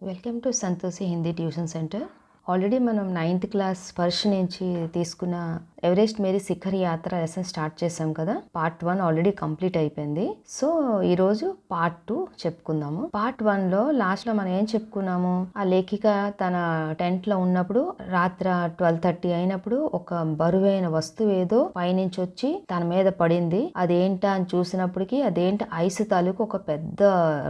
Welcome to Santoshi Hindi tuition centre. Already మనం 9th class స్పర్శ నుంచి తీసుకున్న ఎవరెస్ట్ మేరీ శిఖర్ యాత్ర లెసన్ స్టార్ట్ చేసాం కదా. పార్ట్ 1 ఆల్రెడీ కంప్లీట్ అయిపోయింది. సో ఈరోజు పార్ట్ 2 చెప్పుకుందాము. పార్ట్ 1లో లాస్ట్లో మనం ఏం చెప్పుకున్నాము, ఆ లేఖిక తన టెంట్లో ఉన్నప్పుడు రాత్రి 12:30 అయినప్పుడు ఒక బరువైన వస్తువు ఏదో పైనుంచి వచ్చి తన మీద పడింది. అదేంటా అని చూసినప్పటికీ అదేంటి ఐస్ తాలూకు ఒక పెద్ద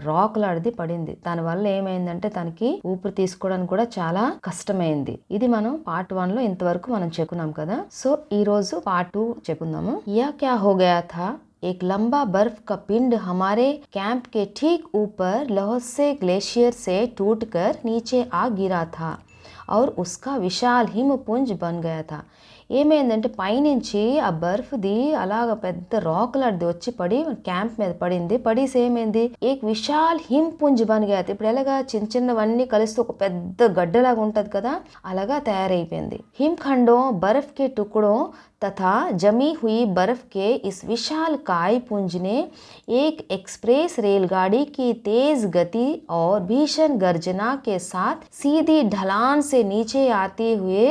రాక్ లాంటిది పడింది. దానివల్ల ఏమైందంటే తనకి ఊపిరి తీసుకోవడానికి కూడా చాలా కష్టమైంది. ఇది మనం పార్ట్ 1లో ఇంతవరకు మనం చెప్పుకున్నాం కదా. సో ఈ రోజు పార్ట్ 2 చెప్పుకుందాము. యా క్యా హో గయా థా, एक लंबा बर्फ का पिंड हमारे कैंप के ठीक ऊपर लहौसे ग्लेशियर से टूटकर नीचे आ गिरा था और उसका विशाल हिमपुंज बन गया था. ఏమైందంటే పైనుంచి ఆ బర్ఫ్ది అలాగ పెద్ద రాక్ లాంటిది వచ్చి పడి క్యాంప్ మీద పడింది. పడేసి ఏమైంది, ఏక్ విశాల్ హిమ్ పుంజ్ బన్ గయా. ఇప్పుడు ఎలాగా చిన్న చిన్నవన్నీ కలిసి ఒక పెద్ద గడ్డలాగా ఉంటది కదా, అలాగా తయారైపోయింది. హిమ్ ఖండో బర్ఫ్ కే టుకడో तथा जमी हुई बर्फ के इस विशाल काय पुंज ने एक एक्सप्रेस रेलगाड़ी की तेज गति और भीषण गर्जना के साथ सीधी ढलान से नीचे आते हुए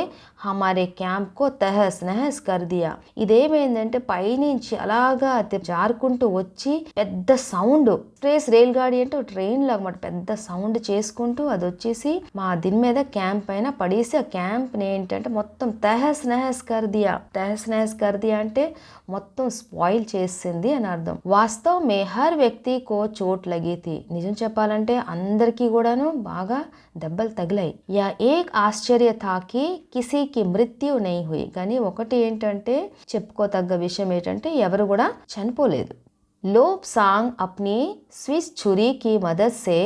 हमारे క్యాంప్ కో తహస్ నహస్ కర్ దియా. ఇదేమైందంటే పైనుంచి అలాగా జారుకుంటూ వచ్చి పెద్ద సౌండ్, ఎక్స్ప్రెస్ రైల్ గాడి అంటే ట్రైన్ లాగా పెద్ద సౌండ్ చేసుకుంటూ అది వచ్చేసి మా దీని మీద క్యాంప్ పైన పడేసి ఆ క్యాంప్ ఏంటంటే మొత్తం తహస్ నహస్ కర్ దియా. తహస్ నహస్ కర్ దియా అంటే మొత్తం స్పాయిల్ చేసింది అని అర్థం. వాస్తవ్ మే హర్ వ్యక్తి కో చోట్ లగి థీ. నిజం చెప్పాలంటే అందరికీ కూడాను బాగా దెబ్బలు తగిలాయి. యా ఏక్ ఆశ్చర్య థాకి కిసి కి మృత్యు నై హుయి. కానీ ఒకటి ఏంటంటే చెప్పుకోతగ్గ విషయం ఏంటంటే ఎవరు కూడా చనిపోలేదు. లోప్ సాంగ్ అప్నీ స్విస్ छुरी की मदद से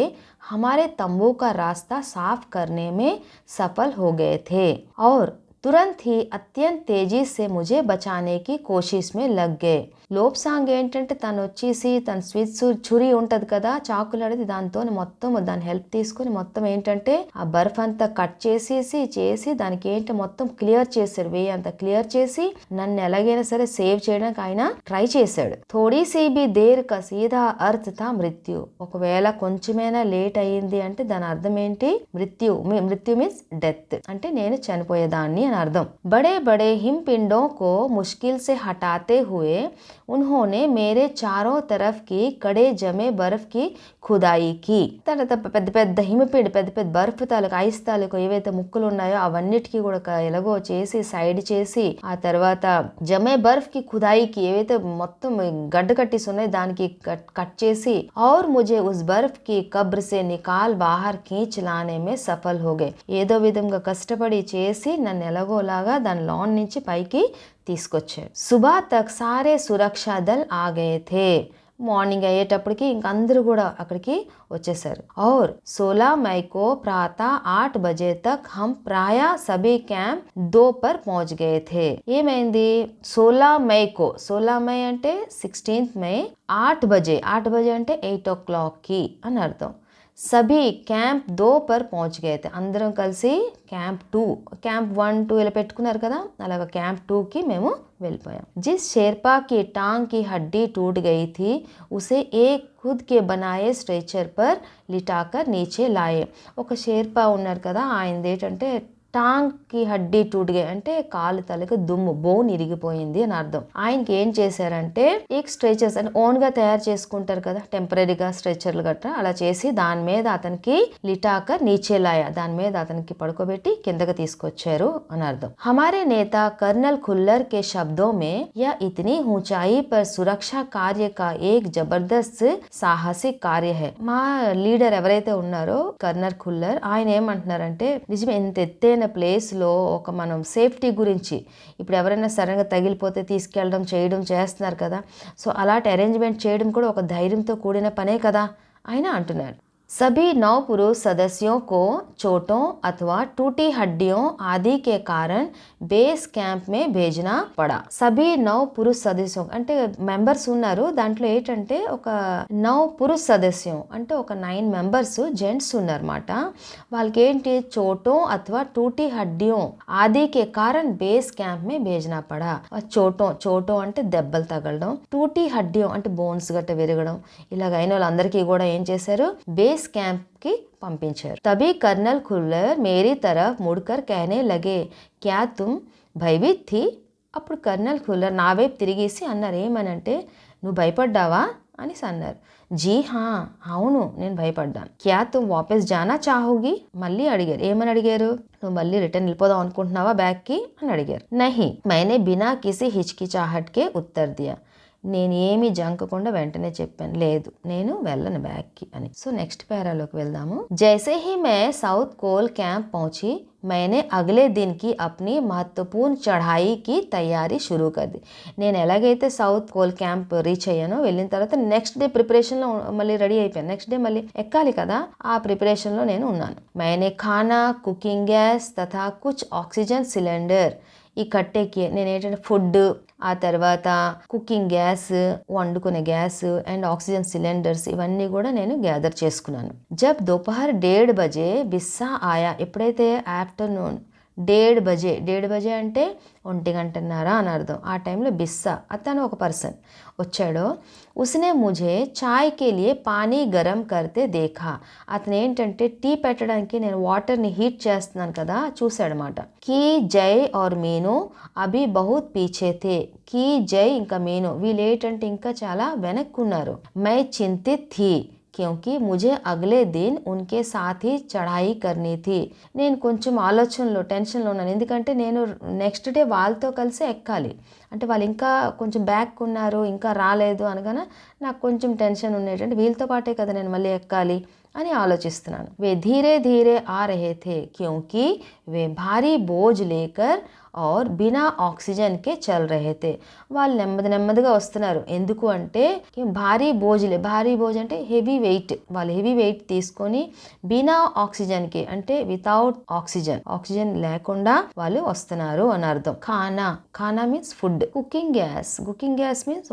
हमारे तंबू का रास्ता साफ करने में सफल हो गए थे और तुरंत ही अत्यंत तेजी से मुझे बचाने की कोशिश में लग गए. లోప్ సాంగ్ ఏంటంటే తను వచ్చేసి తన స్విచ్ చురీ ఉంటది కదా, చాకులాడిది, దాంతో మొత్తం దాని హెల్ప్ తీసుకుని మొత్తం ఏంటంటే ఆ బర్ఫ్ అంతా కట్ చేసి దానికి ఏంటి మొత్తం క్లియర్ చేశాడు. వే అంతా క్లియర్ చేసి నన్ను ఎలాగైనా సరే సేవ్ చేయడానికి ఆయన ట్రై చేశాడు. థోడీ సీ బి దేర్ కా సీదా అర్థ్ థా మృత్యు. ఒకవేళ కొంచెమైనా లేట్ అయ్యింది అంటే దాని అర్థం ఏంటి, మృత్యు మీన్స్ డెత్, అంటే నేను చనిపోయేదాన్ని అని అర్థం. బడే బడే హిమ్ పిండో కో ముష్కిల్ సే హటాతే హుए उन्होंने मेरे चारों तरफ की कड़े जमे बर्फ की खुदाई की. తర్వాత పెద్ద పెద్ద హిమపిండి, పెద్ద పెద్ద బర్ఫ్ తాలూకు ఐస్ తాలూకు ఏవైతే ముక్కలు ఉన్నాయో అవన్నిటికీ కూడా ఎలాగో చేసి సైడ్ చేసి ఆ తర్వాత జమే బర్ఫ్ కి ఖుదాయికి ఏవైతే మొత్తం గడ్డ కట్టేసి ఉన్నాయో దానికి కట్ చేసి और मुझे उस बर्फ की कब्र से निकाल बाहर खींच लाने में सफल हो गए. ఏదో విధంగా కష్టపడి చేసి నన్ను ఎలాగోలాగా దాని లాన్ నుంచి పైకి తీసుకొచ్చాడు. సుబా తక్ సారే సురక్షా దల్ ఆ గయే థే. మార్నింగ్ అయ్యేటప్పటికి ఇంక అందరూ కూడా అక్కడికి వచ్చేసారు. और 16 मई को प्रातः 8 बजे तक हम प्राय सभी कैंप 2 पर पहुंच गए थे. ఏమైంది, 16 मई को, 16 मई అంటే 16th मई, 8 बजे అంటే 8 o'clock కి అని అర్థం. సభీ క్యాంప్ 2 पर पहुंच गए थे. అందరం కలిసి క్యాంప్ 2, క్యాంప్ 1, 2 ఇలా పెట్టుకున్నారు కదా, అలాగా క్యాంప్ 2 కి మేము వెళ్ళిపోయాం. जिस शेरपा की टांग की हड्डी टूट गई थी उसे एक खुद के बनाए स्ट्रेचर पर लिटाकर नीचे लाए. ఒక షేర్పా ఉన్నారు కదా, ఆయనది ఏంటంటే టాంగ్ కి హడ్డీ టూట్గా అంటే కాలు తలకు దుమ్ము, బోన్ ఇరిగిపోయింది అని అర్థం. ఆయనకి ఏం చేశారంటే ఏక్ స్ట్రెచర్స్ అంటే ఓన్ గా తయారు చేసుకుంటారు కదా టెంపరీగా స్ట్రెచర్లు గట్రా, అలా చేసి దాని మీద అతనికి లిటాకర్ నీచేలాయ, దాని మీద అతనికి పడుకోబెట్టి కిందకి తీసుకొచ్చారు అని అర్థం. हमारे नेता कर्नल खुल्लर के शब्दों में यह इतनी ऊंचाई पर सुरक्षा कार्य का एक जबरदस्त साहसिक कार्य है. మా లీడర్ ఎవరైతే ఉన్నారో కర్నల్ ఖుల్లర్, ఆయన ఏమంటున్నారంటే నిజమే ఇంత ఎత్తైన ప్లేస్ లో ఒక మనం సేఫ్టీ గురించి, ఇప్పుడు ఎవరైనా సడన్గా తగిలిపోతే తీసుకెళ్ళడం చేయడం చేస్తున్నారు కదా, సో అలాంటి అరేంజ్మెంట్ చేయడం కూడా ఒక ధైర్యంతో కూడిన పనే కదా ఆయన అంటున్నారు. सभी 9 पुरुष सदस्यों को चोटों अथवा टूटी हड्डियों आदि के कारण బేస్ క్యాంప్ మే భేజనా పడా. సభీ 9 పురుష సదస్యం అంటే మెంబర్స్ ఉన్నారు, దాంట్లో ఏంటంటే ఒక 9 పురుష సదస్యం అంటే ఒక 9 మెంబర్స్ జెంట్స్ ఉన్నారన్నమాట. వాళ్ళకి ఏంటి, చోటో అథవా టూటీ హడ్డియో ఆదికే కారణ్ బేస్ క్యాంప్ మే భేజనా పడా. చోటో అంటే దెబ్బలు తగలడం, టూటీ హడ్డియో అంటే బోన్స్ గట్ట విరగడం, ఇలాగ అయిన వాళ్ళందరికీ కూడా ఏం చేశారు, బేస్ बेस कैंप की పంపించారు. तभी कर्नल खुल्लर मेरी तरफ मुड़कर कहने लगे क्या तुम भयभीत थी. అప్పుడు కర్నల్ ఖుల్లర్ నా వైపు తిరిగేసి అన్నారు, ఏమనంటే నువ్వు భయపడ్డావా అనేసి అన్నారు. జీ హా, అవును నేను భయపడ్డాను. క్యా తుమ్ వాపస్ జానా చాహోగి, మళ్ళీ అడిగారు. ఏమని అడిగారు, నువ్వు మళ్ళీ రిటర్న్ వెళ్ళిపోదాం అనుకుంటున్నావా బ్యాగ్కి అని అడిగారు. నహి మైనే బినా కిసి హిచ్కిచాహట్కే ఉత్తర్ దియా, నేను ఏమీ జంకకుండా వెంటనే చెప్పాను, లేదు నేను వెళ్ళను బ్యాగ్కి అని. సో నెక్స్ట్ పేరాలోకి వెళ్దాము. జైసే హీ మే సౌత్ కోల్ క్యాంప్ పहुंची मैंने अगले दिन की अपनी महत्वपूर्ण चढ़ाई की तैयारी शुरू कर दी. నేను ఎలాగైతే సౌత్ కోల్ క్యాంప్ రీచ్ అయ్యానో, వెళ్ళిన తర్వాత నెక్స్ట్ డే ప్రిపరేషన్లో మళ్ళీ రెడీ అయిపోయాను. నెక్స్ట్ డే మళ్ళీ ఎక్కాలి కదా, ఆ ప్రిపరేషన్లో నేను ఉన్నాను. मैंने खाना, కుకింగ్ గ్యాస్ తథా కుచ్ ఆక్సిజన్ సిలిండర్ ఈ కట్టెకి నేను ఏంటంటే ఫుడ్, ఆ తర్వాత కుకింగ్ గ్యాస్, వండుకునే గ్యాస్ అండ్ ఆక్సిజన్ సిలిండర్స్ ఇవన్నీ కూడా నేను గ్యాదర్ చేసుకున్నాను. జబ్ దోపహర్ 1:30 బజే బిస్సా ఆయా, ఎప్పుడైతే ఆఫ్టర్నూన్ 1:30 బజే అంటే 1:30 అని అర్థం. ఆ టైంలో బిస్సా అతను ఒక పర్సన్ వచ్చాడో, ఉస్నే ముझे చాయ్ కే లియే పానీ గరం కర్తే దేఖా, అతను ఏంటంటే టీ పెట్టడానికి నేను వాటర్ని హీట్ చేస్తున్నాను కదా చూశాడనమాట. కీ జై और మీను అభి బహుత్ పీछे थे. కీ జై ఇంకా మీను వీళ్ళు ఏంటంటే ఇంకా చాలా వెనక్కున్నారు. మై చింతిత్ థీ क्योंकि मुझे अगले दिन उनके साथ ही चढ़ाई करनी थी. నేను కొంచెం ఆలోచనలో టెన్షన్లో ఉన్నాను, ఎందుకంటే నేను నెక్స్ట్ డే వాళ్ళతో కలిసి ఎక్కాలి. అంటే వాళ్ళు ఇంకా కొంచెం బ్యాక్ ఉన్నారు, ఇంకా రాలేదు అనగానే నాకు కొంచెం టెన్షన్ ఉండేటంటే వీళ్ళతో పాటే కదా నేను మళ్ళీ ఎక్కాలి అని ఆలోచిస్తున్నాను. వే ధీరే ధీరే ఆ రహే థే క్యోంకి వే భారీ బోజ్ లేకర్ और बिना ఆక్సిజన్ కే చల్ రహే थे. వాళ్ళు నెమ్మదిగా వస్తున్నారు. ఎందుకు అంటే భారీ బోజ్ అంటే హెవీ వెయిట్, వాళ్ళు హెవీ వెయిట్ తీసుకొని బినా ఆక్సిజన్కి అంటే వితౌట్ ఆక్సిజన్ లేకుండా వాళ్ళు వస్తున్నారు అని అర్థం. ఖానా means food. Cooking gas means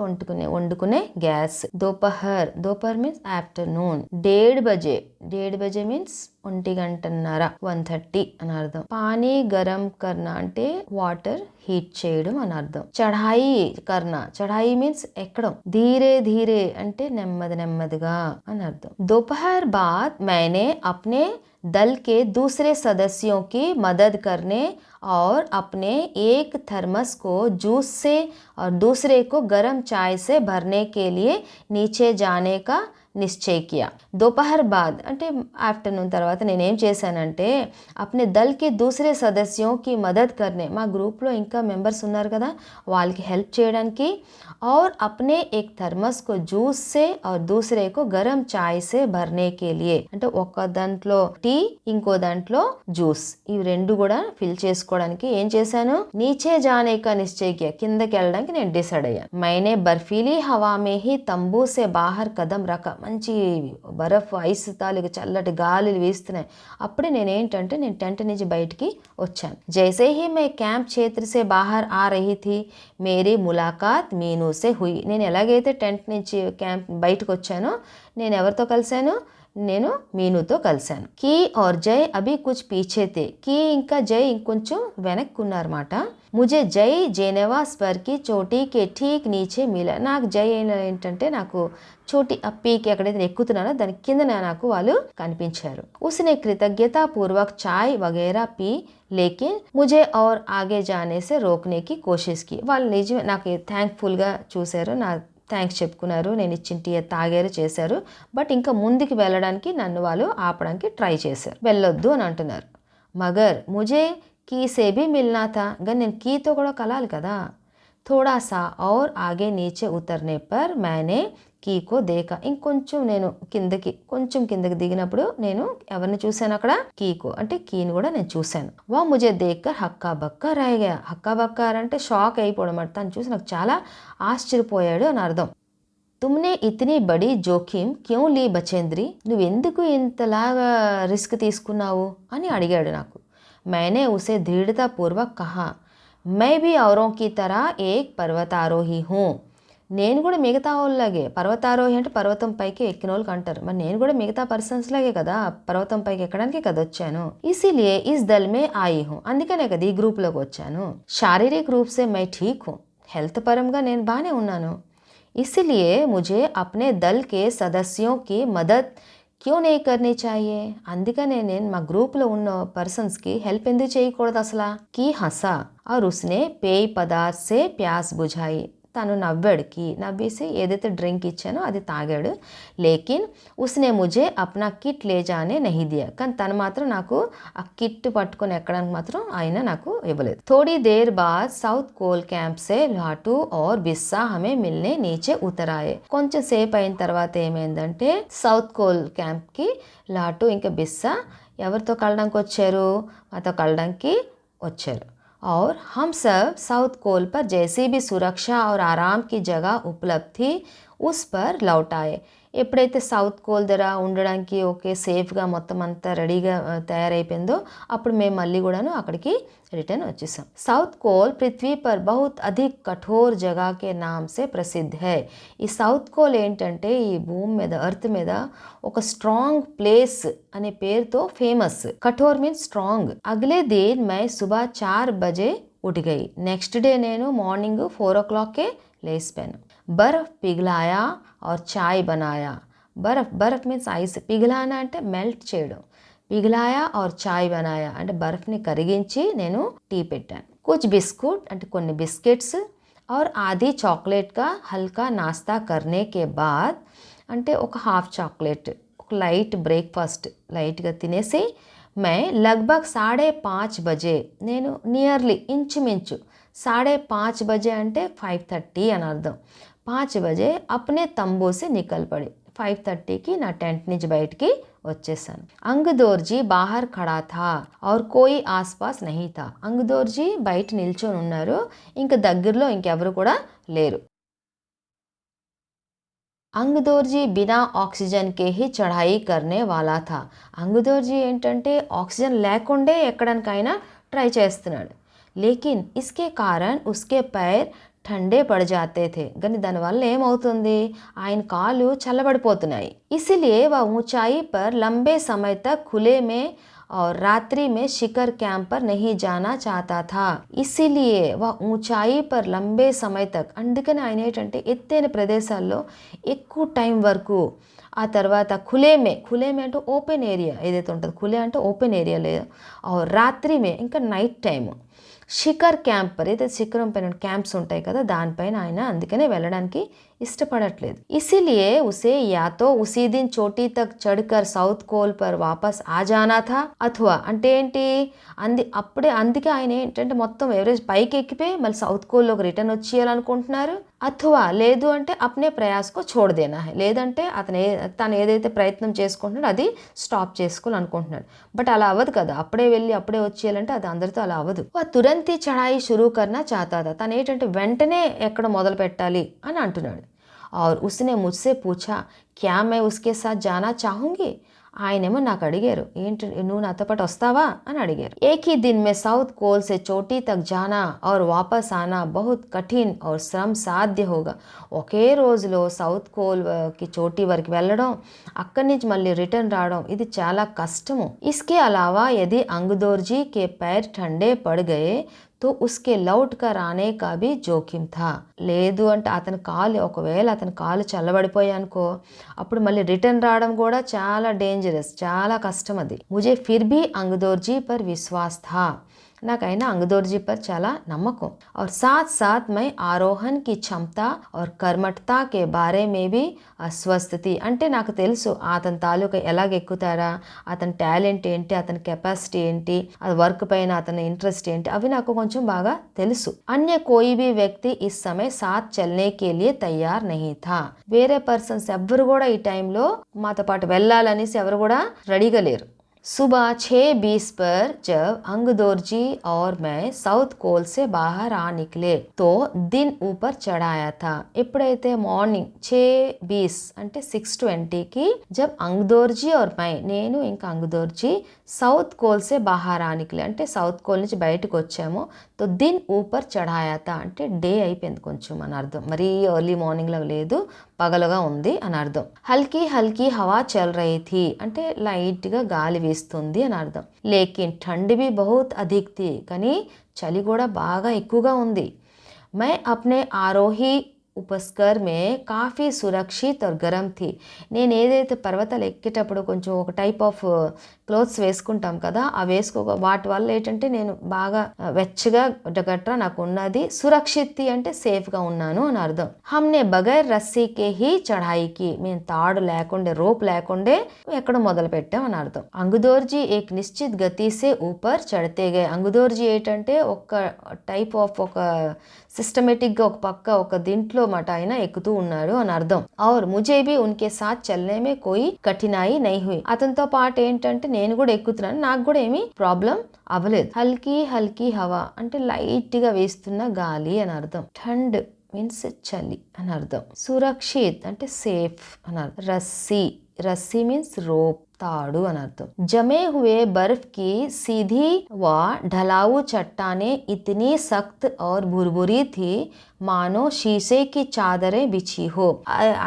వండుకునే గ్యాస్. దోపహర్ మీన్స్ ఆఫ్టర్నూన్. 1:30 బజే మీన్స్ 1:30 1:30 అని అర్థం. పానీ గరం కర్నా అంటే వాటర్ హీట్ చేయడం అని అర్థం. చढ़ाई మీన్స్ ఎక్కడం. ధీరే అంటే నెమ్మదిగా అని అర్థం. दोपहर बाद मैंने अपने दल के दूसरे सदस्यों की मदद करने और अपने एक थर्मस को जूस से और दूसरे को गर्म चाय से भरने के लिए नीचे जाने का నిశ్చయ్ కియా. దోపహర్ బాద్ అంటే ఆఫ్టర్నూన్ తర్వాత నేనేం చేశానంటే అప్నే దల్కి దూసరే సదస్యోకి మదద్ కర్నే, మా గ్రూప్లో ఇంకా మెంబర్స్ ఉన్నారు కదా వాళ్ళకి హెల్ప్ చేయడానికి, और अपने एक थर्मस को जूस से और दूसरे को गरम चाय से भरने के लिए, అంటే ఒక దాంట్లో టీ ఇంకో దాంట్లో జ్యూస్, ఇవి రెండు కూడా ఫిల్ చేసుకోవడానికి ఏం చేశాను, నీచే జానే కా నిశ్చయ్ కియా, కిందకి వెళ్ళడానికి నేను డిసైడ్ అయ్యాను. మైనే బర్ఫీలీ హవా మే హీ తంబూ సే బాహర్ కదం రఖా, మంచి బరఫ్ ఐస్ తాలూకు చల్లటి గాలులు వీస్తున్నాయి. అప్పుడే నేనేంటంటే నేను టెంట్ నుంచి బయటికి వచ్చాను. జైసే హీ మే క్యాంప్ క్షేత్ర సే బాహర్ ఆ రహీ థీ మేరీ ములాకాత్ మీనూ సే హుయి. నేను ఎలాగైతే టెంట్ నుంచి క్యాంప్ బయటకు వచ్చానో నేను ఎవరితో కలిశాను, నేను మీనుతో కలిశాను. కీ और జై అభి కుచ్ పీछे थे. కీ ఇంకా జై ఇంకొంచెం వెనక్కున్నారన్నమాట. ముझे జై జేనేవాస్ పర్ కి చోటీ కే ఠీక్ నీచే మిలా. నాకు జై ఏంటంటే నాకు చోటి ఆ పీకి ఎక్కడైతే ఎక్కుతున్నానో దాని కింద నాకు వాళ్ళు కనిపించారు. ఉస్నే కృతజ్ఞతా పూర్వక్ చాయ్ వగైరా పీ లేకిన్ ముझे और आगे जाने से रोकने की कोशिश की. వాళ్ళు నిజమే నాకు థ్యాంక్ఫుల్గా చూశారు, నా థ్యాంక్స్ చెప్పుకున్నారు, నేను ఇచ్చిన టీ తాగారు చేశారు. బట్ ఇంకా ముందుకు వెళ్ళడానికి నన్ను వాళ్ళు ఆపడానికి ట్రై చేశారు, వెళ్ళొద్దు అని అంటున్నారు. మగర్ ముझे కీ సే భీ మిల్నా థా, కానీ నేను కీతో కూడా కలాలి కదా. థోడా సా और आगे नीचे उतरने पर मैंने కీకో దేకా, ఇంకొంచెం నేను కొంచెం కిందకి దిగినప్పుడు నేను ఎవరిని చూశాను అక్కడ, కీకో అంటే కీని కూడా నేను చూశాను. వా ముझे దేక్కర్ హక్కా బక్కా రాయగా, హక్కా బక్కార్ అంటే షాక్ అయిపోవడం అంటే తను చూసి నాకు చాలా ఆశ్చర్యపోయాడు అని అర్థం. తుమ్నే ఇతనీ బడి జోఖిం క్యూ లీ బచేంద్రి, నువ్వెందుకు ఇంతలాగా రిస్క్ తీసుకున్నావు అని అడిగాడు నాకు. मैंने उसे दृढ़ता पूर्वक कहा मैं भी औरों की तरह एक पर्वतारोही हूँ. నేను కూడా మిగతా వాళ్ళలాగే, పర్వతారోహి అంటే పర్వతం పైకి ఎక్కిన వాళ్ళకి అంటారు, మరి నేను కూడా మిగతా పర్సన్స్ లాగే కదా పర్వతం పైకి ఎక్కడానికి కదా వచ్చాను. ఇసిలియే ఇస్ దల్ మే ఆయి హూ, అందుకనే కదా ఈ గ్రూప్లోకి వచ్చాను. శారీరక రూప్ సే మై ఠీక్ హూ, హెల్త్ పరంగా నేను బాగానే ఉన్నాను. ఇసిలియే ముझे అప్నే దల్ కే సదస్యోं की मदद క్యూ నే కర్నీ చాహియే, అందుకనే నేను మా గ్రూప్లో ఉన్న పర్సన్స్కి హెల్ప్ ఎందుకు చేయకూడదు అసలు. కీ హసా और उसने पेय पदार्थ से प्यास बुझाई, తను నవ్వాడుకి నవ్వేసి ఏదైతే డ్రింక్ ఇచ్చానో అది తాగాడు. లేకిన్ ఉస్నే ముజే అప్నా కిట్ లే జానే నహీ దియా, కానీ తను మాత్రం నాకు ఆ కిట్ పట్టుకొని ఎక్కడానికి మాత్రం ఆయన నాకు ఇవ్వలేదు. థోడీ దేర్ బాద్ సౌత్ కోల్ క్యాంప్ సే లాటు और బిస్సా హమే మిల్నే నీచే ఉతరాయే, కొంచెం సేపు అయిన తర్వాత ఏమైందంటే సౌత్ కోల్ క్యాంప్కి లాటు ఇంకా బిస్సా ఎవరితో కలడానికి వచ్చారు, మాతో కలడానికి వచ్చారు. और हम सब साउथ कोल पर जैसी भी सुरक्षा और आराम की जगह उपलब्ध थी उस पर लौट आए. ఎప్పుడైతే సౌత్ కోల్ దగ్గర ఉండడానికి ఓకే సేఫ్గా మొత్తం అంతా రెడీగా తయారైపోయిందో అప్పుడు మేము మళ్ళీ కూడాను అక్కడికి రిటర్న్ వచ్చేసాం. సౌత్ కోల్ పృథ్వీ పర్ బహుత్ అధిక్ కఠోర్ జగహ కే నామ్ సే ప్రసిద్ధ హై. ఈ సౌత్ కోల్ ఏంటంటే ఈ భూమి మీద ఎర్త్ మీద ఒక స్ట్రాంగ్ ప్లేస్ అనే పేరుతో ఫేమస్. కఠోర్ మీన్స్ స్ట్రాంగ్. అగలే దిన్ మై సుబహ 4 బజే ఉठ गई. నెక్స్ట్ డే నేను మార్నింగ్ 4 o'clockకే లేసిపోయాను. బర్ఫ్ పిఘలాయా और చాయ్ బనాయా. బర్ఫ్ మీన్స్ ఐస్, పిఘలానా అంటే మెల్ట్ చేయడం, పిఘలాయా और చాయ్ బనాయా అంటే బర్ఫ్ని కరిగించి నేను టీ పెట్టాను. కుచ్ బిస్కుట్ అంటే కొన్ని బిస్కెట్స్ और ఆది చాక్లెట్ కా హల్కా నాస్తా కర్నే కే బాద్ అంటే ఒక హాఫ్ చాక్లెట్, ఒక లైట్ బ్రేక్ఫాస్ట్ లైట్గా తినేసి मैं लगभग 5:30 బజే, నేను నియర్లీ ఇంచుమించు 5:30 బజే అంటే 5:30 అని అర్థం. 5 బజే అప్నే తంబూసి నికల్ పడి, 5:30కి నా టెంట్ నుంచి బయటికి వచ్చేసాను. అంగదోర్జీ బాహర్ ఖడా థా और కోయి ఆస్పాస్ నహీ థా. అంగదోర్జీ బయట నిల్చొని ఉన్నారు, ఇంకా దగ్గరలో ఇంకెవరు కూడా లేరు. అంగదోర్జీ బినా ఆక్సిజన్ కే హీ చढ़ाई करने वाला था. అంగదోర్జీ ఏంటంటే ఆక్సిజన్ లేకుండే ఎక్కడానికైనా ట్రై చేస్తున్నాడు. లేకిన్ ఇస్కే కారణ్ ఉస్కే పైర్ ठंडे पड़ जाते थे, కానీ దానివల్ల ఏమవుతుంది ఆయన కాళ్ళు చల్లబడిపోతున్నాయి. ఇసిలియే వా ऊंचाई पर लंबे समय तक खुले में और रात्रि में शिखर कैंप पर नहीं जाना चाहता था. इसीलिए वह ऊंचाई पर लंबे समय तक, అందుకని ఆయన ఏంటంటే ఎత్తైన ప్రదేశాల్లో ఎక్కువ టైం వరకు, ఆ తర్వాత ఖులేమే అంటే ఓపెన్ ఏరియా ఏదైతే ఉంటుందో, ఖులే అంటే ఓపెన్ ఏరియా లేదు, రాత్రి మే ఇంకా night time, Shikhar camp per అయితే శిఖరం పైన క్యాంప్స్ ఉంటాయి కదా దానిపైన ఆయన అందుకనే వెళ్ళడానికి ఇష్టపడట్లేదు. ఇసిలియే ఉసే యాతో ఉసీ దిన్ చోటీ తక్ చడ్కర్ సౌత్ కోల్ పర్ వాపస్ ఆ జానా థా అథవా అంటే ఏంటి అందుకే ఆయన ఏంటంటే మొత్తం ఎవరెస్ట్ పైకి ఎక్కిపోయి మళ్ళీ సౌత్ కోల్లోకి రిటర్న్ వచ్చేయాలనుకుంటున్నారు. అథవా లేదు అంటే అప్నే ప్రయాస్కో చోడదేనా, లేదంటే తను ఏదైతే ప్రయత్నం చేసుకుంటున్నాడో అది స్టాప్ చేసుకోవాలనుకుంటున్నాడు. బట్ అలా అవ్వదు కదా, అప్పుడే వెళ్ళి అప్పుడే వచ్చేయాలంటే అది అందరితో అలా అవ్వదు. తురంతి చढ़ाई शुरू करना चाहता था. తను ఏంటంటే వెంటనే ఎక్కడ మొదలు పెట్టాలి అని అంటున్నాడు. और उसने मुझसे पूछा क्या मैं उसके साथ जाना चाहूँगी. ఆయనేమో నాకు అడిగారు ఏంటి నువ్వు నాతో పాటు వస్తావా అని అడిగారు. एक ही दिन में साउथ कोल से चोटी तक जाना और वापस आना बहुत कठिन और श्रम साध्य होगा. ఒకే రోజులో సౌత్ కోల్కి చోటీ వరకు వెళ్ళడం అక్కడి నుంచి మళ్ళీ రిటర్న్ రావడం ఇది చాలా కష్టము. इसके अलावा यदि अंगदोर्जी के पैर ठंडे पड़ गए तो उसके लौट कर आने का भी जोखिम था. లేదు అంటే ఒకవేళ అతని కాలు చల్లబడిపోయాయి అనుకో అప్పుడు మళ్ళీ రిటర్న్ రావడం కూడా చాలా డేంజరస్, చాలా కష్టం అది. मुझे फिर भी अंगदोर्जी पर विश्वास था. నాకైనా अंगदोर्जी पर చాలా నమ్మకం. और साथ साथ मैं आरोहण की क्षमता और कर्मठता के बारे में भी अस्वस्थ थी. అంటే నాకు తెలుసు అతని తాలూకా ఎలాగ ఎక్కుతారా, అతని టాలెంట్ ఏంటి, అతని కెపాసిటీ ఏంటి, అది వర్క్ పైన అతని ఇంట్రెస్ట్ ఏంటి అవి నాకు కొంచెం బాగా తెలుసు. अन्य कोई भी व्यक्ति इस समय साथ चलने के लिए तैयार नहीं था. వేరే పర్సన్స్ ఎవ్వరు కూడా ఈ టైంలో మాతో పాటు వెళ్ళాలనేసి ఎవరు కూడా రెడీగా లేరు. सुबह 6:20 पर जब अंगदोर्जी और मैं साउथ कोल से बाहर आ निकले तो दिन ऊपर चढ़ाया था. ఎప్పుడైతే మార్నింగ్ 6:20 అంటే 6:20కి जब अंगदोर्जी और मैं నేను ఇంకా अंगदोर्जी సౌత్ కోల్ సే బాహర్ ఆ నికలే అంటే సౌత్ కోల్ నుంచి బయటకు వచ్చాము. తో దిన్ ఊపర్ చढ़ाया था అంటే డే అయిపోయింది కొంచెం అని అర్థం, మరీ ఎర్లీ మార్నింగ్ లాగా లేదు, పగలుగా ఉంది అని అర్థం. హల్కీ హల్కీ హవా చల్ రహీ థీ అంటే లైట్గా గాలి వీస్తుంది అని అర్థం. లేకిన్ ఠండ్ भी बहुत अधिक थी కానీ చలి కూడా బాగా ఎక్కువగా ఉంది. मैं अपने आरोही उपस्कर में काफ़ी सुरक्षित और गर्म थी. నేను ఏదైతే పర్వతాలు ఎక్కేటప్పుడు కొంచెం ఒక టైప్ ఆఫ్ క్లోత్స్ వేసుకుంటాం కదా, ఆ వాటి వల్ల ఏంటంటే నేను బాగా వెచ్చగా గట్రా నాకు ఉన్నది. సురక్షిత్ అంటే సేఫ్గా ఉన్నాను అని అర్థం. హమ్నే బగైర్ రస్సీకే హీ చढ़ाईకి, మేము తాడు లేకుండే రోప్ లేకుండే ఎక్కడ మొదలు పెట్టాం అని అర్థం. అంగుదోర్జీ ఏక్ నిశ్చిత్ గతి సే ఊపర్ చढ़ते गए. అంగుదోర్జీ ఏంటంటే ఒక టైప్ ఆఫ్ ఒక సిస్టమేటిక్గా ఒక పక్క ఒక దీంట్లో మాట ఆయన ఎక్కుతూ ఉన్నారు అని అర్థం. ఔర్ ముझे भी उनके साथ चलने में कोई कठिनाई नहीं हुई. అతనితో పాటు ఏంటంటే నేను కూడా ఎక్కుతున్నాను, నాకు కూడా ఏమీ ప్రాబ్లం అవ్వలేదు. హల్కీ హల్కీ హవా అంటే లైట్గా వేస్తున్న గాలి అని అర్థం. ఠండ్ మీన్స్ చలి అని అర్థం. సురక్షిత్ అంటే సేఫ్ అని అర్థం. రస్సీ, రస్సీ మీన్స్ రోప్, తాడు అని అర్థం. జమే హుए बर्फ की सीधी व ढलाऊ चट्टानें इतनी सख्त और भुरभुरी थी మానో షీసేకి చాదరే బిచి హో.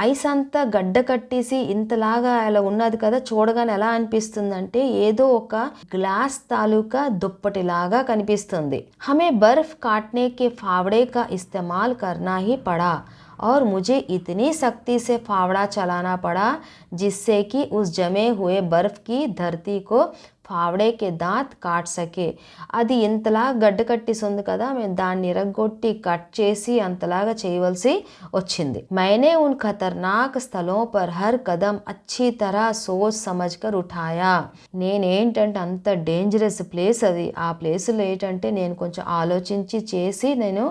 ఐస్ అంతా గడ్డ కట్టేసి ఇంతలాగా అలా ఉన్నది కదా, చూడగానే ఎలా అనిపిస్తుందంటే ఏదో ఒక గ్లాస్ తాలూకా దుప్పటిలాగా కనిపిస్తుంది. హమే బర్ఫ్ కాట్నే కే फावड़े का इस्तेमाल करना ही पड़ा और मुझे इतनी सख्ती से फावड़ा चलाना पड़ा जिससे कि उस जमे हुए बर्फ की धरती को ఫావడేకే దాంత్ కాట్ సకే. అది ఇంతలా గడ్డ కట్టేసి ఉంది కదా, మేము దాన్ని ఇరగొట్టి కట్ చేసి అంతలాగా చేయవలసి వచ్చింది. మైనే ఉన్ ఖతర్నాక్ స్థలం పర్ హర్ కదం అచ్చి తరా సోచ్ సమజ్ కర్ ఉఠాయా. నేనేంటంటే అంత డేంజరస్ ప్లేస్ అది, ఆ ప్లేస్లో ఏంటంటే నేను కొంచెం ఆలోచించి చేసి నేను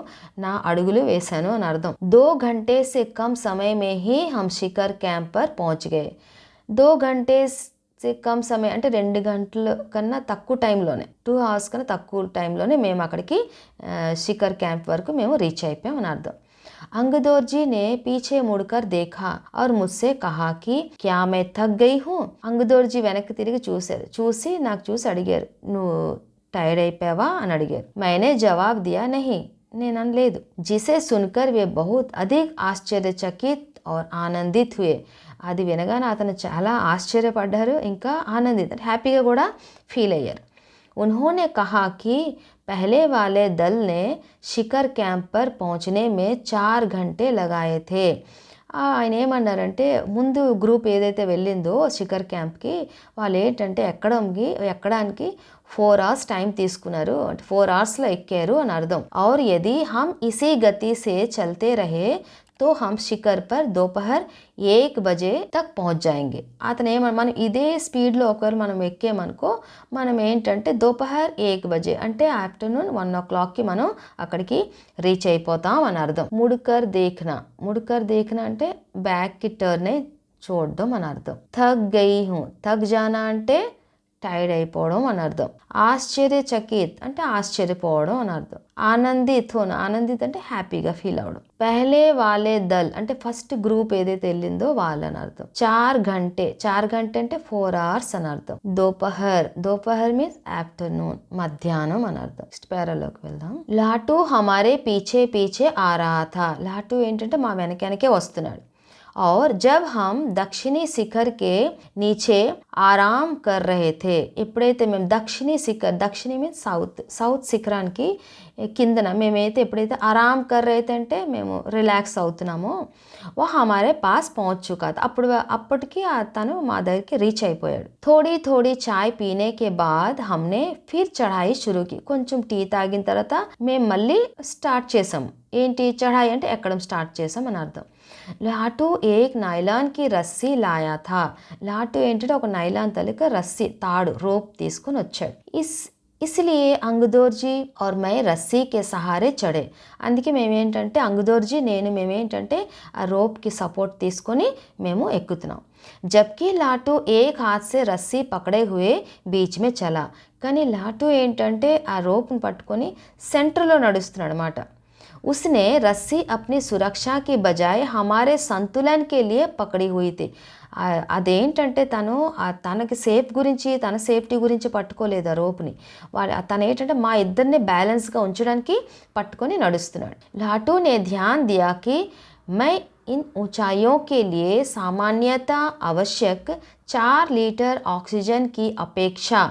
నా అడుగులు వేశాను అని అర్థం. 2 घंटे से कम समय में ही हम शिखर कैंप पर पहुंच गए. 2 घंटे కమ్ సమయం అంటే 2 గంటల కన్నా తక్కువ టైంలోనే, 2 hours కన్నా తక్కువ టైంలోనే మేము అక్కడికి శిఖర్ క్యాంప్ వరకు మేము రీచ్ అయిపోయాం అని అర్థం. अंगदोर्जी ने पीछे मुड़कर देखा और मुझसे कहा कि क्या मैं थक गई हूँ. అంగదోర్జీ వెనక్కి తిరిగి చూసి నాకు చూసి అడిగారు, నువ్వు టైర్డ్ అయిపోయావా అని అడిగారు. मैंने जवाब दिया नहीं, నేను అనలేదు. जिसे सुनकर वे बहुत अधिक आश्चर्यचकित और आनंदित हुए. అది వినగానే అతను చాలా ఆశ్చర్యపడ్డారు, ఇంకా ఆనందిత హ్యాపీగా కూడా ఫీల్ అయ్యారు. उन्होंने कहा कि पहले वाले दल ने शिखर कैंप पर पहुंचने में 4 घंटे लगाए थे. ఆయన ఏమన్నారంటే ముందు గ్రూప్ ఏదైతే వెళ్ళిందో శిఖర్ క్యాంప్కి, వాళ్ళు ఏంటంటే ఎక్కడానికి 4 hours టైం తీసుకున్నారు, అంటే 4 hoursలో ఎక్కారు అని అర్థం. और यदि हम इसी गति से चलते रहे तो हम शिखर पर दोपहर 1 बजे तक पहुंच जाएंगे. అతను మనం ఇదే స్పీడ్లో ఒకవేళ మనం ఎక్కేమనుకో, మనం ఏంటంటే దోపహర్ 1 बजे అంటే ఆఫ్టర్నూన్ 1 o'clockకి మనం అక్కడికి రీచ్ అయిపోతాం అని అర్థం. ముడ్కర్ దేఖ్నా అంటే బ్యాక్కి టర్న్ అయి చూడడం అని అర్థం. థక్ గయి హూ, థక్ జానా అంటే టైర్డ్ అయిపోవడం అని అర్థం. ఆశ్చర్యచకిత్ అంటే ఆశ్చర్యపోవడం అని అర్థం. ఆనందిత్ అంటే హ్యాపీగా ఫీల్ అవడం. పెహలే వాలే దల్ అంటే ఫస్ట్ గ్రూప్ ఏదైతే వెళ్ళిందో వాళ్ళని అర్థం. 4 घंटे అంటే 4 hours అని అర్థం. దోపహర్ మీన్స్ ఆఫ్టర్నూన్, మధ్యాహ్నం అని అర్థం. నెక్స్ట్ పేరాలోకి వెళ్దాం. లాటూ హమారే పీछే ఆ రహా థా. లాటూ ఏంటంటే మా వెనకే వస్తున్నాడు. और जब हम दक्षिणी शिखर के नीचे आराम कर रहे थे, ఎప్పుడైతే మేము దక్షిణీ మీన్స్ సౌత్ శిఖరానికి కిందన మేమైతే ఎప్పుడైతే ఆరామ్ కర్ రహే అంటే మేము రిలాక్స్ అవుతున్నామో, वो हमारे पास पहुंच चुका था. అప్పటికి తను మా దగ్గరికి రీచ్ అయిపోయాడు. थोड़ी चाय पीने के बाद हमने फिर चढ़ाई शुरू की. కొంచెం టీ తాగిన తర్వాత మేము మళ్ళీ స్టార్ట్ చేసాం. ఏంటి చढ़ाई అంటే ఎక్కడం స్టార్ట్ చేసాం అని అర్థం. లాటూ ఏక్ నైలాన్ కి రస్సీ లాయా థా. లాటూ ఏంటంటే ఒక నైలాన్ తలిక రస్సీ తాడు రోప్ తీసుకొని వచ్చాడు. इसलिए अंगदोर्जी और मैं रस्सी के सहारे चढ़े. అందుకే మేమేంటంటే అంగదోర్జీ మేమేంటంటే ఆ రోప్కి సపోర్ట్ తీసుకొని మేము ఎక్కుతున్నాం. జబ్కి లాటూ ఏక్ హాత్ సే రస్సీ పకడే హుए బీచ్ మే చలా. కానీ లాటూ ఏంటంటే ఆ రోప్ని పట్టుకొని సెంటర్లో నడుస్తున్నాడు అన్నమాట. उसने रस्सी अपनी सुरक्षा की बजाय हमारे संतुलन के लिए पकड़ी हुई थी. అదేంటంటే తనకి తన సేఫ్టీ గురించి పట్టుకోలేదు ఆ రోప్ని. తను ఏంటంటే మా ఇద్దరిని బ్యాలెన్స్గా ఉంచడానికి పట్టుకొని నడుస్తున్నాడు. లాటూ నే ధ్యాన్ దియా కి मैं इन ऊंचाइयों के लिए सामान्यतः आवश्यक 4 लीटर ऑक्सीजन की अपेक्षा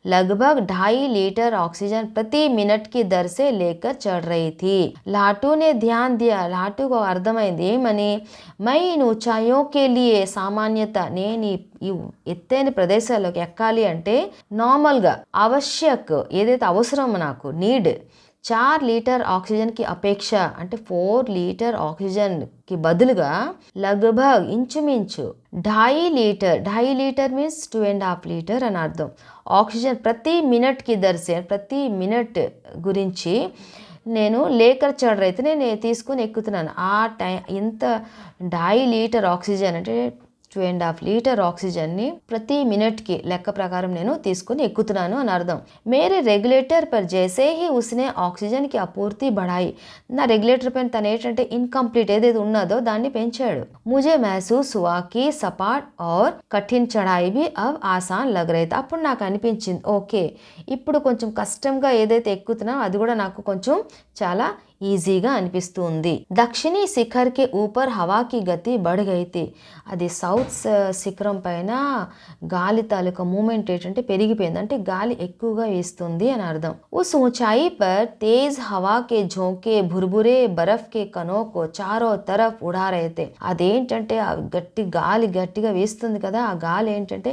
लगभग 2.5 लीटर ऑक्सीजन प्रति मिनट की दर से लेकर चढ़ रही थी। लाटू ने ध्यान दिया, లాటు को అర్థమైంది ఏమని, मैं इन ऊंचाइयों के लिए సామాన్యత, నేను ఈ ఎత్తైన ప్రదేశాల్లోకి ఎక్కాలి అంటే నార్మల్గా ఆవశ్యక్ ఏదైతే అవసరమో నాకు నీడ్ 4 లీటర్ ఆక్సిజన్కి అపేక్ష అంటే 4 లీటర్ ఆక్సిజన్కి బదులుగా లగ్భగ్ ఇంచుమించు 2.5 లీటర్ మీన్స్ 2.5 లీటర్ అని అర్థం ఆక్సిజన్ ప్రతి మినిట్కి దర్శే ప్రతి మినిట్ గురించి నేను లేకర్ చढ़ అయితే నేను తీసుకుని ఎక్కుతున్నాను. ఆ టైం ఇంత 2.5 లీటర్ ఆక్సిజన్ అంటే 2.5 లీటర్ ఆక్సిజన్ని ప్రతి మినిట్కి లెక్క ప్రకారం నేను తీసుకుని ఎక్కుతున్నాను అని అర్థం. మేరే రెగ్యులేటర్ పర్ జైసే హీ ఉస్నే ఆక్సిజన్కి అపూర్తి బఢాయి, నా రెగ్యులేటర్ పైన తను ఏంటంటే ఇన్కంప్లీట్ ఏదైతే ఉన్నదో దాన్ని పెంచాడు. ముజే మహసూస్ హువా కి సపాట్ ఔర్ కఠిన్ చढ़ाई भी अब आसान लग रहे थे, అప్పుడు నాకు అనిపించింది ఓకే ఇప్పుడు కొంచెం కష్టంగా ఏదైతే ఎక్కుతున్నా అది కూడా నాకు కొంచెం చాలా ఈజీగా అనిపిస్తుంది. దక్షిణీ శిఖర్కి ఊపర్ హవాకి గతి బఢ్ గయి థీ, అది సౌత్ శిఖరం పైన గాలి తాలూకా మూమెంట్ ఏంటంటే పెరిగిపోయింది అంటే గాలి ఎక్కువగా వీస్తుంది అని అర్థం. ఉస్ ऊंचाई पर तेज हवा के झोंके भुरभुरे बर्फ के कणों को चारों तरफ उड़ा रहे थे, అదేంటంటే గట్టి గాలి గట్టిగా వీస్తుంది కదా, ఆ గాలి ఏంటంటే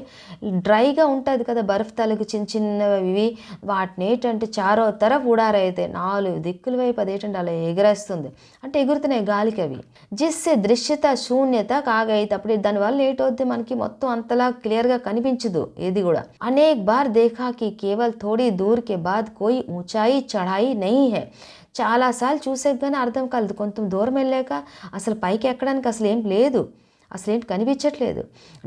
డ్రైగా ఉంటుంది కదా బర్ఫ్ తాలూకు చిన్న చిన్నవి వాటిని ఏంటంటే చారో తరఫ్ ఉడా రहे थे, 4 దిక్కుల వైపు అదేంటంటే అలా ఎగరేస్తుంది అంటే ఎగురుతున్నాయి గాలికి అవి. జిస్సే దృశ్యత శూన్యత కాగయి, అప్పుడు దానివల్ల ఏటవుద్ది మనకి మొత్తం అంతలా క్లియర్గా కనిపించదు ఏది కూడా. అనేక్ బార్ దేఖా కి కేవల్ థోడీ దూర్ కే బాద్ కోయి ఊంచాయి చढ़ाई నహీ హై, చాలాసార్లు చూసేగానే అర్థం కాలేదు కొంచెం దూరం వెళ్ళాక అసలు పైకి ఎక్కడానికి అసలు ఏం లేదు, అసలేంటి కనిపించట్లేదు.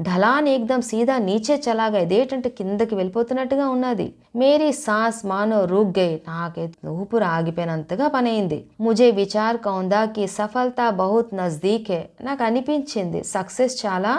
ఢలాన్ ఏకదం సీదా నీచే చలాగా, ఇదేంటంటే కిందకి వెళ్ళిపోతున్నట్టుగా ఉన్నది. మేరీ సాస్ మానో రూక్ గయి, నాకైతే ఊపిరి ఆగిపోయినంతగా పనైంది. ముజే విచార్ కౌందా కి సఫలత బహుత్ నజ్దీక్ హై, నాకు అనిపించింది సక్సెస్ చాలా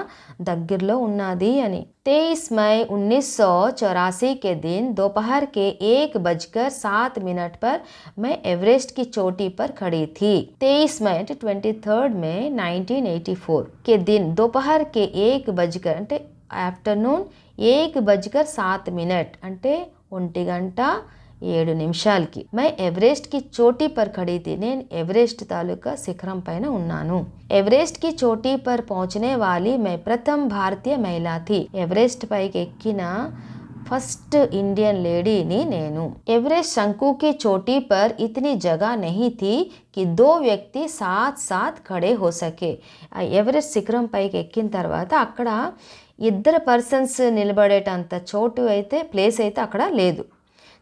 దగ్గరలో ఉన్నది అని. 23 मई 1984 के दिन दोपहर के 1:07 पर मैं एवरेस्ट की चोटी पर खड़ी थी. 23 मई అంటే 23 మే 1984 के दिन दोपहर के 1 అంటే ఆఫ్టర్నూన్ 1:07 అంటే 1:07 मैं एवरेस्ट की चोटी पर खड़ी थी, నేను ఎవరెస్ట్ తాలూకా శిఖరం పైన ఉన్నాను. ఎవరెస్ట్ की चोटी पर पहुंचने वाली मैं प्रथम भारतीय महिला थी, ఎవరెస్ట్ పైకి ఎక్కిన फर्स्ट इंडियन लेडीని నేను. ఎవరెస్ట్ शंकु की चोटी पर इतनी जगह नहीं थी कि 2 వ్యక్తి साथ साथ खड़े हो सके, ఎవరెస్ట్ శిఖరం పైకి ఎక్కిన తర్వాత అక్కడ ఇద్దరు పర్సన్స్ నిలబడేటంత చోటు అయితే ప్లేస్ అయితే అక్కడ లేదు.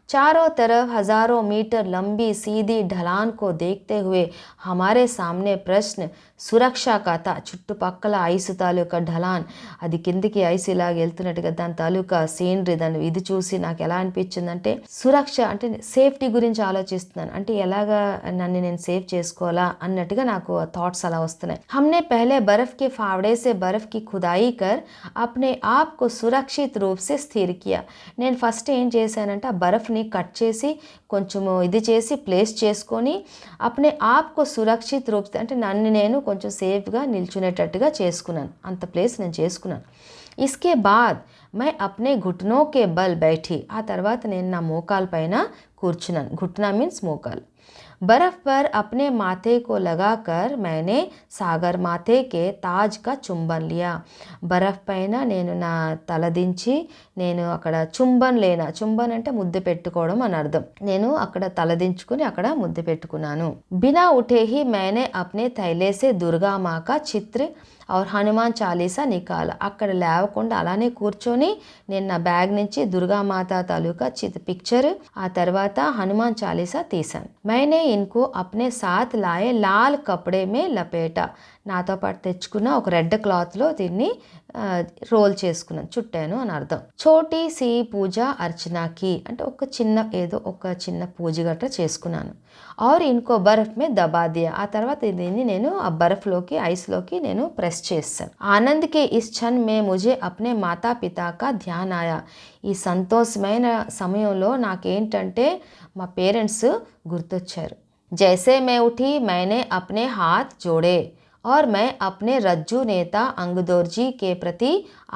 चारों तरफ हजारों मीटर लंबी सीधी ढलान को देखते हुए हमारे सामने प्रश्न సురక్షా కథ, చుట్టుపక్కల ఐసు తాలూకా ఢలాన్ అది కిందికి ఐసు ఇలాగ వెళ్తున్నట్టుగా దాని తాలూకా సీనరీ దాన్ని ఇది చూసి నాకు ఎలా అనిపించిందంటే సురక్ష అంటే సేఫ్టీ గురించి ఆలోచిస్తున్నాను అంటే ఎలాగా నన్ను నేను సేఫ్ చేసుకోవాలా అన్నట్టుగా నాకు థాట్స్ అలా వస్తున్నాయి. हमने पहले बर्फ के फावड़े से बर्फ की खुदाई कर अपने आप को सुरक्षित रूप से स्थिर किया, నేను ఫస్ట్ ఏం చేశానంటే ఆ బర్ఫ్ని కట్ చేసి కొంచెము ఇది చేసి ప్లేస్ చేసుకొని అప్నే ఆప్కు సురక్షిత్ రూప్ అంటే నన్ను నేను కొంచెం సేఫ్గా నిల్చునేటట్టుగా చేసుకున్నాను, అంత ప్లేస్ నేను చేసుకున్నాను. ఇస్కే బాద్ మై అప్నే ఘుట్నో కే బల్ బైఠి, ఆ తర్వాత నేను నా మోకాల పైన కూర్చున్నాను. ఘుట్నా మీన్స్ మోకాలు. बर्फ पर अपने माथे को लगाकर मैंने सागर माथे के ताज का चुंबन लिया, బరఫ్ పైన నేను నా తల దించి నేను అక్కడ చుంబన్ అంటే ముద్దు పెట్టుకోవడం అని అర్థం. నేను అక్కడ తల దించుకుని అక్కడ ముద్దు పెట్టుకున్నాను. బినా ఉఠే హీ मैंने अपने थैले से दुर्गा माँ का चित्र और హనుమాన్ చాలీసా నికాల, అక్కడ లేవకుండా అలానే కూర్చొని నేను నా బ్యాగ్ నుంచి దుర్గామాత తాలూకా పిక్చర్ ఆ తర్వాత హనుమాన్ చాలీసా తీశాను. मैंने इनको अपने साथ लाए लाल कपड़े में लपेटा, నాతో పాటు తెచ్చుకున్న ఒక రెడ్ క్లాత్లో దీన్ని రోల్ చేసుకున్నాను, చుట్టాను అని అర్థం. చోటీ సి పూజ అర్చనాకి అంటే ఒక చిన్న పూజ గట్రా చేసుకున్నాను. और इनको बर्फ में दबा दिया, ఆ తర్వాత దీన్ని నేను ఆ బర్ఫ్లోకి ఐస్లోకి నేను ప్రెస్ చేస్తాను. ఆనంద్ కే ఇస్ క్షణ్ మే ముझे अपने माता पिता का ध्यान आया, ఈ సంతోషమైన సమయంలో నాకేంటంటే మా పేరెంట్స్ గుర్తొచ్చారు. जैसे मैं उठी मैंने अपने हाथ जोड़े और मैं अपने रज्जू नेता अंगदोर्जी के प्रति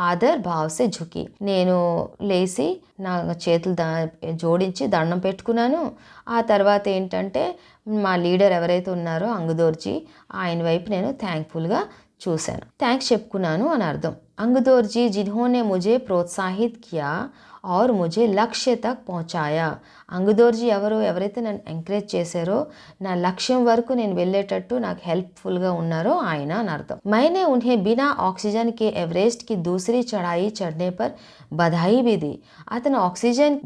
ఆదర్ భావ్ సే ఝుకి. నేను లేచి నా చేతులు జోడించి దండం పెట్టుకున్నాను. ఆ తర్వాత ఏంటంటే మా లీడర్ ఎవరైతే ఉన్నారో అంగదోర్జీ ఆయన వైపు నేను థ్యాంక్ఫుల్గా చూశాను, థ్యాంక్స్ చెప్పుకున్నాను అని అర్థం. अंगदोर्जी जिन्होंने मुझे प्रोत्साहित किया और मुझे लक्ष्य तक पहुंचाया. అంగదోర్జీ ఎవరైతే నన్ను ఎంకరేజ్ చేశారో నా లక్ష్యం వరకు నేను వెళ్ళేటట్టు నాకు హెల్ప్ఫుల్గా ఉన్నారో ఆయన అని అర్థం. मैंने उन्हें बिना ऑक्सीजन के एवरेस्ट की दूसरी चढ़ाई चढ़ने पर बधाई भी दी. అతను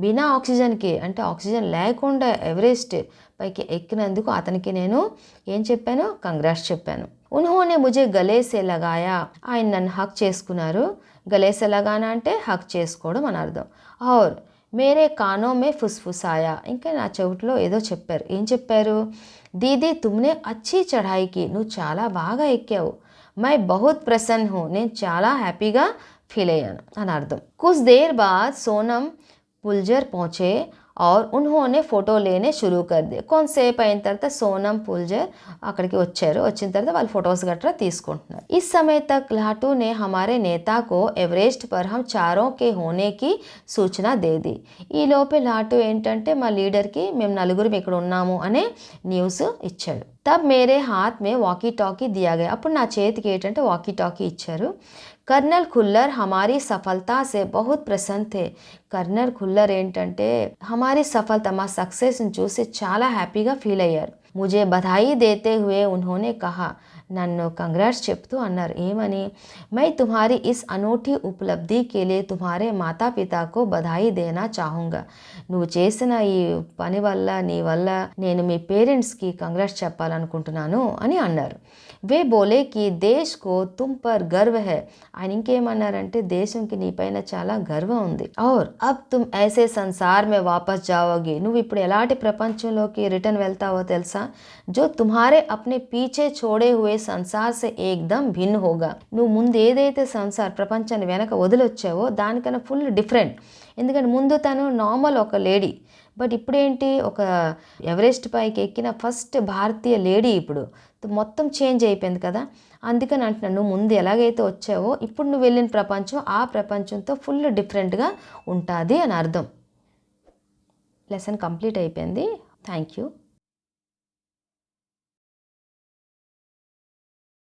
బినా ఆక్సిజన్కి అంటే ఆక్సిజన్ లేకుండా ఎవరెస్ట్ పైకి ఎక్కినందుకు అతనికి నేను ఏం చెప్పాను, కంగ్రాట్స్ చెప్పాను. उन्होंने मुझे गले से लगाया. ఆయన నన్ను హక్ చేసుకున్నారు. గలే సే లగానా అంటే హక్ చేసుకోవడం అని అర్థం. और मेरे कानों में फुसफुसाया. ఇంకా నా చెవిట్లో ఏదో చెప్పారు. ఏం చెప్పారు? దీదీ తుమ్నే అచ్చి చढ़ाई నువ్వు చాలా బాగా ఎక్కావు. मैं बहुत प्रसन्न हूँ. నేను చాలా హ్యాపీగా ఫీల్ అయ్యాను అని అర్థం. कुछ देर बाद सोनम पुलजर पहुँचे और उन्होंने फ़ोटो लेने शुरू कर दिए. కొంతసేపు అయిన తర్వాత సోనం పుల్జర్ అక్కడికి వచ్చారు. వచ్చిన తర్వాత వాళ్ళు ఫొటోస్ గట్రా తీసుకుంటున్నారు. इस समय तक लाटू ने हमारे नेता को एवरेस्ट पर हम चारों के होने की सूचना दे दी. ఈ లోపే లాటూ ఏంటంటే మా లీడర్కి మేము నలుగురు ఇక్కడ ఉన్నాము అనే న్యూస్ ఇచ్చాడు. तब मेरे हाथ में वॉकी टॉकी दिया गया. అప్పుడు నా చేతికి ఏంటంటే వాకీ టాకీ ఇచ్చారు. कर्नल खुल्लर हमारी सफलता से बहुत प्रसन्न थे. कर्नल खुल्लर ఏంటంటే हमारी सफलता మా సక్సెస్ని చూసి చాలా హ్యాపీగా ఫీల్ అయ్యారు. मुझे बधाई देते हुए उन्होंने कहा. నన్ను కంగ్రాట్స్ చెప్తూ అన్నారు. ఏమని? मैं तुम्हारी इस अनूठी उपलब्धि के लिए तुम्हारे माता पिता को बधाई देना चाहूँगा. నువ్వు చేసిన ఈ పని వల్ల నీ వల్ల నేను మీ పేరెంట్స్కి కంగ్రాట్స్ చెప్పాలనుకుంటున్నాను అని అన్నారు. वे बोले कि देश को तुम पर गर्व है. ఆయన ఇంకేమన్నారంటే దేశంకి నీపైన చాలా గర్వం ఉంది. और अब तुम ऐसे संसार में वापस जाओगे. నువ్వు ఇప్పుడు ఎలాంటి ప్రపంచంలోకి రిటర్న్ వెళ్తావో తెలుసా? जो तुम्हारे अपने पीछे छोड़े हुए సంసార్ సే ఏకదమ్ భిన్న హోగా. నువ్వు ముందు ఏదైతే ప్రపంచాన్ని వెనక వదిలొచ్చావో దానికన్నా ఫుల్ డిఫరెంట్. ఎందుకంటే ముందు తను నార్మల్ ఒక లేడీ, బట్ ఇప్పుడేంటి ఒక ఎవరెస్ట్ పైకి ఎక్కిన ఫస్ట్ భారతీయ లేడీ. ఇప్పుడు మొత్తం చేంజ్ అయిపోయింది కదా. అందుకని అంటున్నాను, నువ్వు ముందు ఎలాగైతే వచ్చావో ఇప్పుడు నువ్వు వెళ్ళిన ప్రపంచం ఆ ప్రపంచంతో ఫుల్ డిఫరెంట్గా ఉంటుంది అని అర్థం. లెసన్ కంప్లీట్ అయిపోయింది. Thank you.